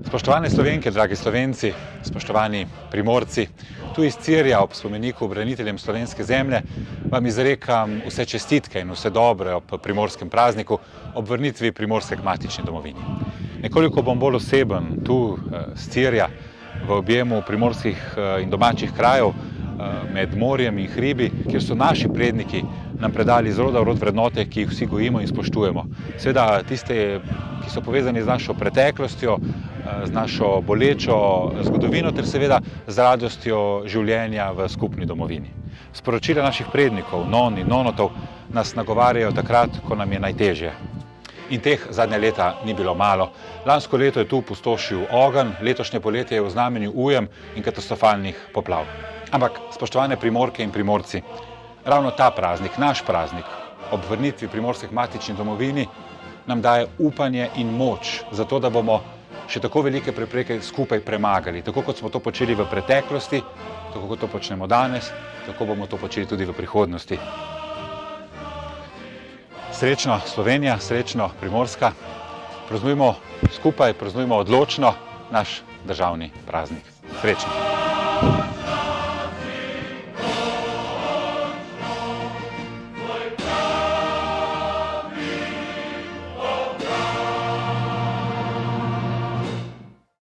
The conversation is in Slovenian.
Spoštovane Slovenke, dragi Slovenci, spoštovani Primorci, tu iz Cirja ob spomeniku braniteljem slovenske zemlje vam izrekam vse čestitke in vse dobre ob primorskem prazniku, ob vrnitvi Primorske k matični domovini. Nekoliko bom bolj oseben tu z Cirja, v objemu primorskih in domačih krajev, med morjem in hribi, kjer so naši predniki nam predali iz roda v rod vrednote, ki jih vsi gojimo in spoštujemo. Seveda tiste, ki so povezani z našo preteklostjo, z našo bolečo zgodovino ter seveda z radostjo življenja v skupni domovini. Sporočila naših prednikov, non in nonotov, nas nagovarjajo takrat, ko nam je najtežje. In teh zadnja leta ni bilo malo. Lansko leto je tu pustošil ogenj, letošnje poletje je v znamenju ujem in katastrofalnih poplav. Ampak, spoštovane Primorke in Primorci, ravno ta praznik, naš praznik, ob vrnitvi Primorske k matični domovini, nam daje upanje in moč za to, da bomo še tako velike prepreke skupaj premagali. Tako kot smo to počeli v preteklosti, tako kot to počnemo danes, tako bomo to počeli tudi v prihodnosti. Srečno Slovenija, srečno Primorska, praznujmo skupaj, praznujmo odločno naš državni praznik. Srečno!